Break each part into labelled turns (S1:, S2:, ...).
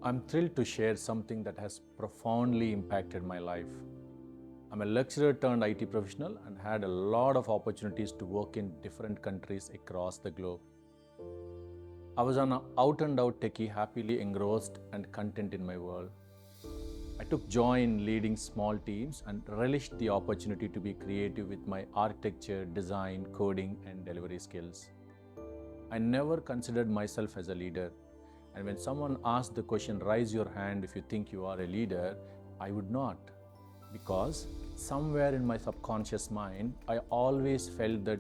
S1: I'm thrilled to share something that has profoundly impacted my life. I'm a lecturer turned IT professional and had a lot of opportunities to work in different countries across the globe. I was an out and out techie, happily engrossed and content in my world. I took joy in leading small teams and relished the opportunity to be creative with my architecture, design, coding, and delivery skills. I never considered myself as a leader. And when someone asked the question, raise your hand if you think you are a leader, I would not. Because somewhere in my subconscious mind, I always felt that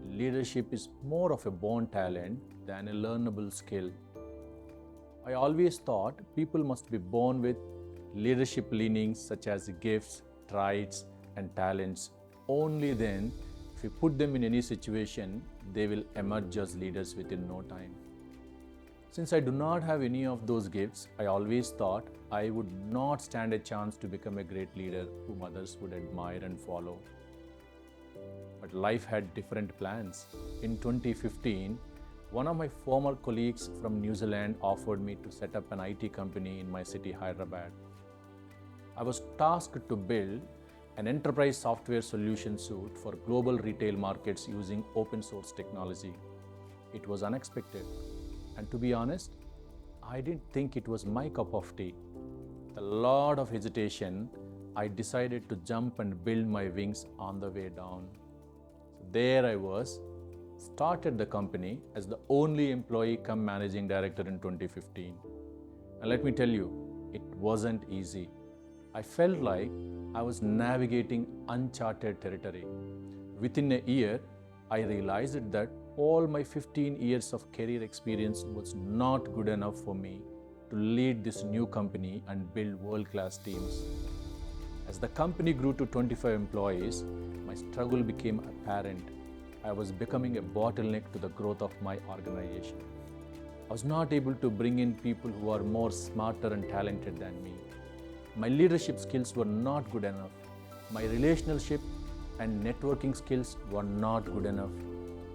S1: leadership is more of a born talent than a learnable skill. I always thought people must be born with leadership leanings such as gifts, traits, and talents. Only then, if you put them in any situation, they will emerge as leaders within no time. Since I do not have any of those gifts, I always thought I would not stand a chance to become a great leader whom others would admire and follow. But life had different plans. In 2015, one of my former colleagues from New Zealand offered me to set up an IT company in my city, Hyderabad. I was tasked to build an enterprise software solution suite for global retail markets using open source technology. It was unexpected. And to be honest, I didn't think it was my cup of tea. With a lot of hesitation, I decided to jump and build my wings on the way down. So there I was, started the company as the only employee come managing director in 2015. And let me tell you, it wasn't easy. I felt like I was navigating uncharted territory. Within a year, I realized that all my 15 years of career experience was not good enough for me to lead this new company and build world-class teams. As the company grew to 25 employees, my struggle became apparent. I was becoming a bottleneck to the growth of my organization. I was not able to bring in people who are more smarter and talented than me. My leadership skills were not good enough. My relationship and networking skills were not good enough.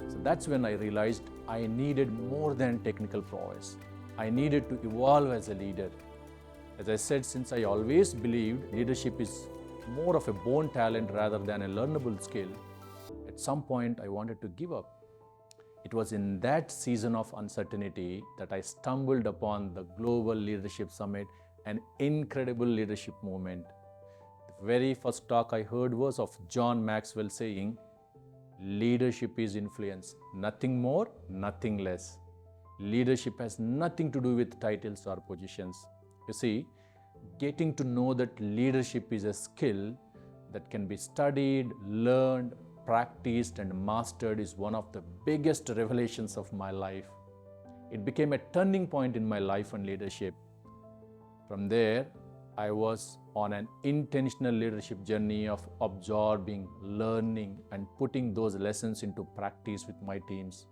S1: So that's when I realized I needed more than technical prowess. I needed to evolve as a leader. As I said, since I always believed leadership is more of a born talent rather than a learnable skill, at some point I wanted to give up. It was in that season of uncertainty that I stumbled upon the Global Leadership Summit, an incredible leadership movement. The very first talk I heard was of John Maxwell saying, leadership is influence, nothing more, nothing less. Leadership has nothing to do with titles or positions. You see, getting to know that leadership is a skill that can be studied, learned, practiced, and mastered is one of the biggest revelations of my life. It became a turning point in my life and leadership. From there, I was on an intentional leadership journey of absorbing, learning, and putting those lessons into practice with my teams.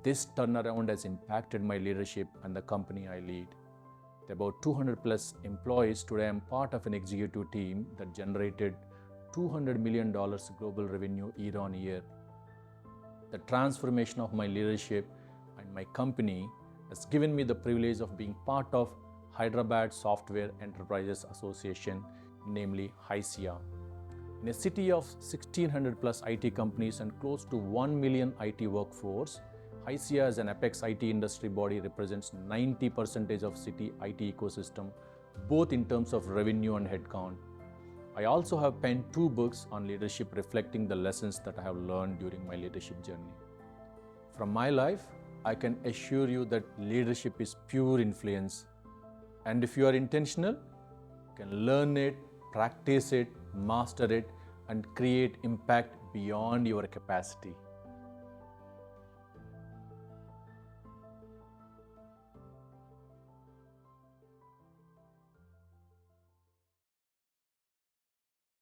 S1: This turnaround has impacted my leadership and the company I lead. With about 200 plus employees, today I am part of an executive team that generated $200 million global revenue year on year. The transformation of my leadership and my company has given me the privilege of being part of Hyderabad Software Enterprises Association, namely HYSIA. In a city of 1,600 plus IT companies and close to 1 million IT workforce, HYSIA as an apex IT industry body represents 90% of city IT ecosystem, both in terms of revenue and headcount. I also have penned 2 books on leadership reflecting the lessons that I have learned during my leadership journey. From my life, I can assure you that leadership is pure influence. And if you are intentional, you can learn it, practice it, master it, and create impact beyond your capacity.